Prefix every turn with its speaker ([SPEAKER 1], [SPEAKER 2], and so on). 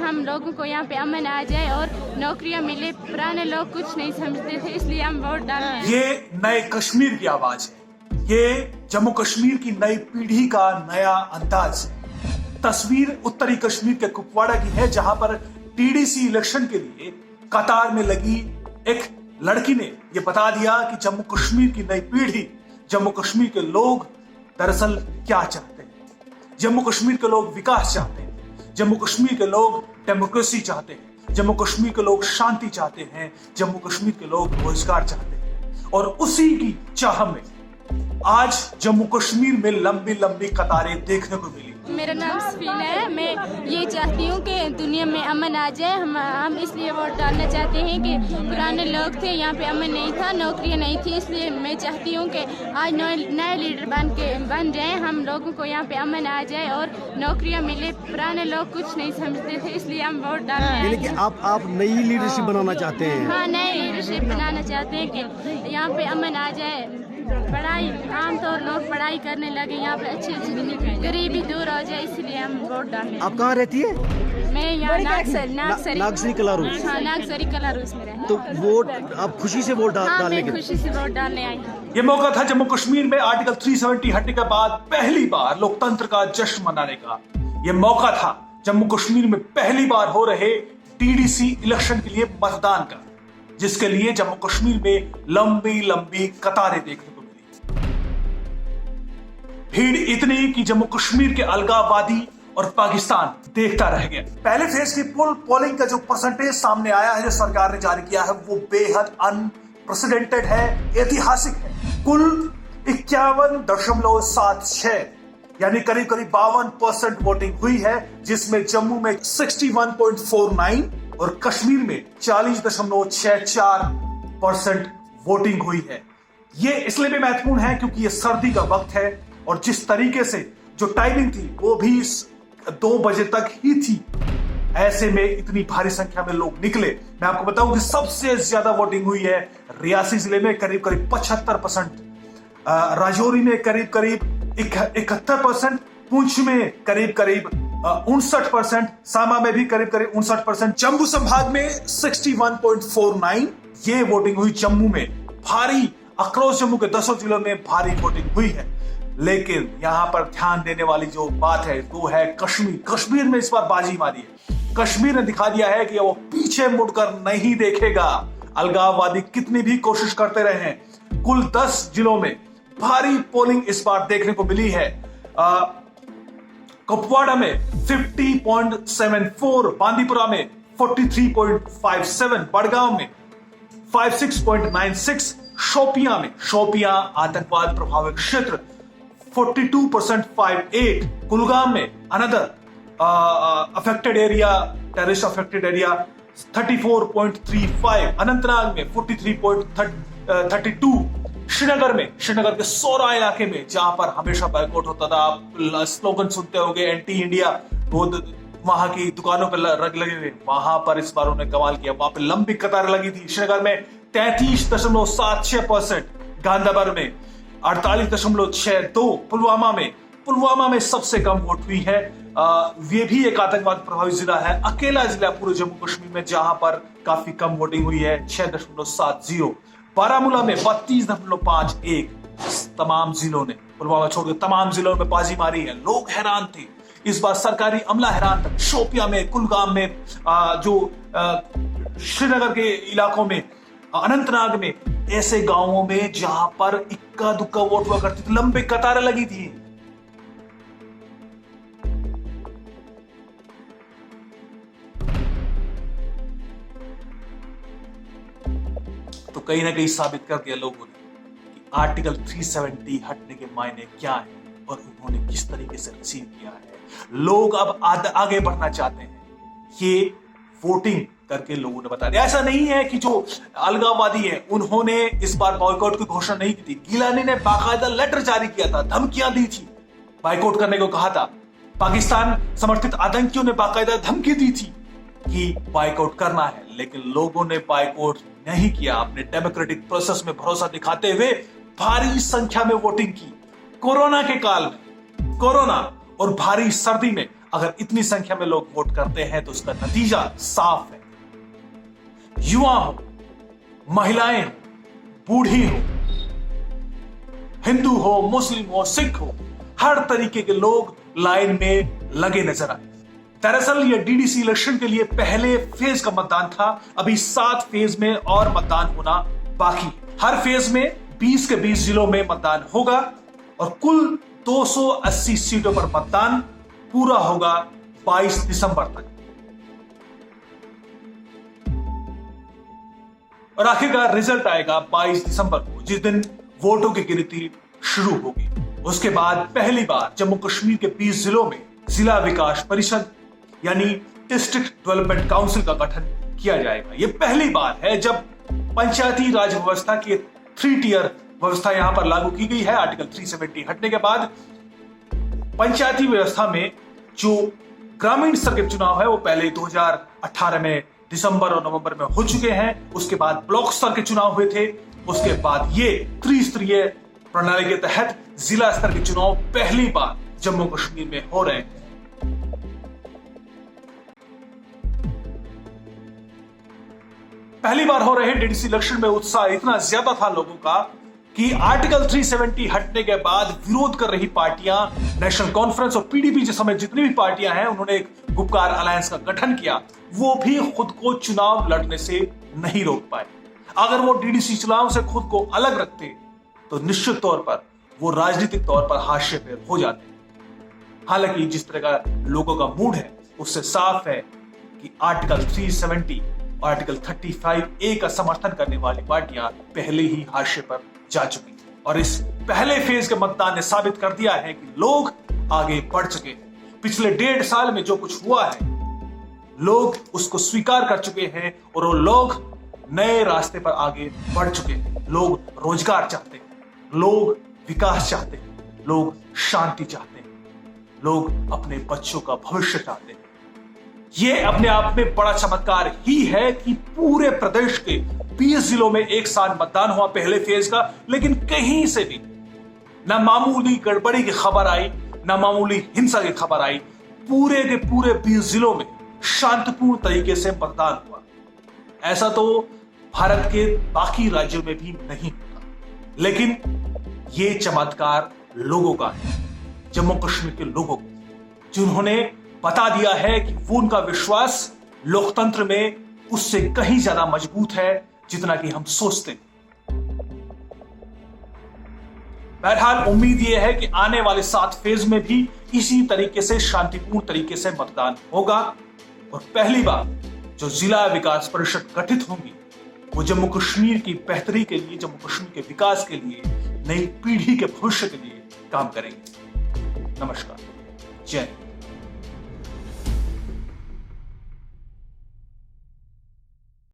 [SPEAKER 1] हम लोगों को यहाँ पे अमन आ जाए और नौकरियाँ मिले। पुराने लोग कुछ नहीं समझते थे, इसलिए हम वोट डालते हैं।
[SPEAKER 2] ये नए कश्मीर की आवाज है, ये जम्मू कश्मीर की नई पीढ़ी का नया अंदाज है। तस्वीर उत्तरी कश्मीर के कुपवाड़ा की है, जहां पर टीडीसी इलेक्शन के लिए कतार में लगी एक लड़की ने यह बता दिया कि जम्मू कश्मीर की नई पीढ़ी, जम्मू कश्मीर के लोग दरअसल क्या चाहते हैं। जम्मू कश्मीर के लोग विकास चाहते हैं, जम्मू कश्मीर के लोग डेमोक्रेसी चाहते हैं, जम्मू कश्मीर के लोग शांति चाहते हैं, जम्मू कश्मीर के लोग रोजगार चाहते हैं। और उसी की चाह में आज जम्मू कश्मीर में लंबी लंबी कतारें देखने को मिली।
[SPEAKER 1] मेरा नाम सफीना है। मैं ये चाहती हूँ कि दुनिया में अमन आ जाए। हम इसलिए वोट डालना चाहते हैं कि पुराने लोग थे, यहाँ पे अमन नहीं था, नौकरियाँ नहीं थी। इसलिए मैं चाहती हूँ कि आज नए लीडर बन जाएं, हम लोगों को यहाँ पे अमन आ जाए और नौकरियाँ मिले। पुराने लोग कुछ नहीं समझते थे, इसलिए हम वोट डालना
[SPEAKER 3] यानी कि आप नई लीडरशिप बनाना चाहते हैं।
[SPEAKER 1] हाँ, नई लीडरशिप बनाना चाहते हैं कि यहाँ पे अमन आ जाए। पढ़ाई, आमतौर लोग पढ़ाई करने लगे, यहाँ पे अच्छी गरीबी दूर हो जाए, इसलिए हम वोट डालें।
[SPEAKER 3] आप कहाँ रहती है?
[SPEAKER 1] मैं यहाँ नागसरी
[SPEAKER 3] कलारूस।
[SPEAKER 1] हाँ, नागसरी कलारूस में रहती।
[SPEAKER 3] तो वोट आप खुशी से वोट डालने के?
[SPEAKER 1] खुशी से वोट डालने आई।
[SPEAKER 2] ये मौका था जम्मू कश्मीर में आर्टिकल 370 हटने के बाद पहली बार लोकतंत्र का जश्न मनाने का। ये मौका था जम्मू कश्मीर में पहली बार हो रहे टीडीसी इलेक्शन के लिए मतदान का, जिसके लिए जम्मू कश्मीर में लंबी लंबी कतारें देखने को मिली। भीड़ इतनी कि जम्मू कश्मीर के अलगाववादी और पाकिस्तान देखता रह गया। पहले फेज की पोलिंग का जो परसेंटेज सामने आया है, जो सरकार ने जारी किया है, वो बेहद अनप्रेसिडेंटेड है, ऐतिहासिक है। कुल 51.76 यानी करीब करीब 52% वोटिंग हुई है, जिसमें जम्मू में 61.49 और कश्मीर में 40.64% वोटिंग हुई है। ये इसलिए भी महत्वपूर्ण है क्योंकि ये सर्दी का वक्त है और जिस तरीके से जो टाइमिंग थी वो भी 2 बजे तक ही थी। ऐसे में इतनी भारी संख्या में लोग निकले। मैं आपको बताऊं कि सबसे ज्यादा वोटिंग हुई है रियासी जिले में, करीब करीब 75%, राजौरी में करीब करीब 71%, पुंछ में करीब करीब 59%, सामा में भी करीब करीब 59%, जम्मू संभाग में 61.49 ये वोटिंग हुई। जम्मू में भारी अक्रॉस जम्मू के 10 जिलों में भारी वोटिंग हुई है। लेकिन यहां पर ध्यान देने वाली जो बात है वो है कश्मीर। कश्मीर में इस बार बाजी मारी है। कश्मीर ने दिखा दिया है कि वो पीछे मुड़कर नहीं देखेगा। अलगाववादी कितनी भी कोशिश करते रहे हैं, कुल 10 जिलों में भारी पोलिंग इस बार देखने को मिली है। कुपवाड़ा में 50.74, बांदीपुरा में 43.57, बड़गांव में 56.96, शोपियां आतंकवाद प्रभावित क्षेत्र 42.58, कुलगाम में another affected area, terrorist affected area 34.35, Anantnag में 43.32, श्रीनगर के सोरा इलाके में जहां पर हमेशा बाइकआउट होता था, आप स्लोगन सुनते होंगे एंटी इंडिया, वो वहां की दुकानों पर रग लगे हुए, वहां पर इस बार उन्होंने कमाल किया। वहां पर लंबी कतारें लगी थी। श्रीनगर में 33.76%, गांधरबल में 48.62, पुलवामा में सबसे कम वोट हुई है। ये भी एक आतंकवाद प्रभावित जिला है, अकेला जिला पूरे जम्मू कश्मीर में जहां पर काफी कम वोटिंग हुई है, 6.70। बारामूला में 32.51। तमाम जिलों ने, पुलवामा छोड़कर तमाम जिलों में बाजी मारी है। लोग हैरान थे, इस बार सरकारी अमला हैरान था। शोपियां में, कुलगाम में, जो श्रीनगर के इलाकों में, अनंतनाग में, ऐसे गांवों में जहां पर इक्का दुक्का वोट हुआ करती थी, लंबी कतारें लगी थी। तो कहीं ना कहीं साबित कर दिया लोगों ने कि आर्टिकल 370 हटने के मायने क्या है और उन्होंने किस तरीके से रिसीव किया है। लोग अब आगे बढ़ना चाहते हैं, ये वोटिंग करके लोगों ने बता दिया। ऐसा नहीं है कि जो अलगाववादी है उन्होंने इस बार बॉयकॉट की घोषणा नहीं की थी। गिलानी ने बाकायदा लेटर जारी किया था, धमकियां दी थी, बायकॉट करने को कहा था। पाकिस्तान समर्थित आतंकियों ने बाकायदा धमकी दी थी कि बायकॉट करना है, लेकिन लोगों ने बायकॉट नहीं किया। अपने डेमोक्रेटिक प्रोसेस में भरोसा दिखाते हुए भारी संख्या में वोटिंग की। कोरोना के काल में, कोरोना और भारी सर्दी में अगर इतनी संख्या में लोग वोट करते हैं तो उसका नतीजा साफ है। युवा हो, महिलाएं हो, बूढ़ी हो, हिंदू हो, मुस्लिम हो, सिख हो, हर तरीके के लोग लाइन में लगे नजर आए। दरअसल यह डीडीसी इलेक्शन के लिए पहले फेज का मतदान था। अभी 7 फेज में और मतदान होना बाकी है। हर फेज में 20 के 20 जिलों में मतदान होगा और कुल 280 सीटों पर मतदान पूरा होगा 22 दिसंबर तक। और आखिरकार रिजल्ट आएगा 22 दिसंबर को, जिस दिन वोटों की गिनती शुरू होगी। उसके बाद पहली बार जम्मू कश्मीर के 20 जिलों में जिला विकास परिषद यानी डिस्ट्रिक्ट डेवलपमेंट काउंसिल का गठन किया जाएगा। यह पहली बार है जब पंचायती राज व्यवस्था की 3 टियर व्यवस्था यहां पर लागू की गई है। आर्टिकल 370 हटने के बाद पंचायती व्यवस्था में जो ग्रामीण स्तर के चुनाव है वो पहले 2018 में दिसंबर और नवंबर में हो चुके हैं। उसके बाद ब्लॉक स्तर के चुनाव हुए थे। उसके बाद ये त्रिस्तरीय प्रणाली के तहत जिला स्तर के चुनाव पहली बार जम्मू कश्मीर में हो रहे हैं। पहली बार हो रहे डीडीसी इलेक्शन में उत्साह इतना ज्यादा था लोगों का कि आर्टिकल 370 हटने के बाद विरोध कर रही पार्टियां, नेशनल कॉन्फ्रेंस और पीडीपी समेत जितनी भी पार्टियां हैं, उन्होंने एक गुपकार अलायंस का गठन किया। वो भी खुद को चुनाव लड़ने से नहीं रोक पाए। अगर वो डीडीसी चुनाव से खुद को अलग रखते तो निश्चित तौर पर वो राजनीतिक तौर पर हाशिए पे हो जाते। हालांकि जिस तरह का लोगों का मूड है उससे साफ है कि आर्टिकल 370 और आर्टिकल 35A का समर्थन करने वाली पार्टियां पहले ही हाशिए पर जा चुकी और इस पहले फेज के मतदान ने साबित कर दिया है कि लोग आगे बढ़ चुके हैं। पिछले 1.5 साल में जो कुछ हुआ है लोग उसको स्वीकार कर चुके हैं और वो लोग नए रास्ते पर आगे बढ़ चुके हैं। लोग रोजगार चाहते हैं, लोग विकास चाहते हैं, लोग शांति चाहते हैं, लोग अपने बच्चों का भविष्य चाहते हैं। यह अपने आप में बड़ा चमत्कार ही है कि पूरे प्रदेश के 20 जिलों में एक साथ मतदान हुआ पहले फेज का, लेकिन कहीं से भी ना मामूली गड़बड़ी की खबर आई, ना मामूली हिंसा की खबर आई। पूरे के पूरे 20 जिलों में शांतिपूर्ण तरीके से मतदान हुआ। ऐसा तो भारत के बाकी राज्यों में भी नहीं होता, लेकिन यह चमत्कार लोगों का है, जम्मू कश्मीर के लोगों को, जिन्होंने बता दिया है कि वो उनका विश्वास लोकतंत्र में उससे कहीं ज्यादा मजबूत है जितना कि हम सोचते हैं। बहरहाल उम्मीद यह है कि आने वाले 7 फेज में भी इसी तरीके से शांतिपूर्ण तरीके से मतदान होगा और पहली बार जो जिला विकास परिषद गठित होंगी वो जम्मू कश्मीर की बेहतरी के लिए, जम्मू कश्मीर के विकास के लिए, नई पीढ़ी के भविष्य के लिए काम करेंगे। नमस्कार, जय हिंद।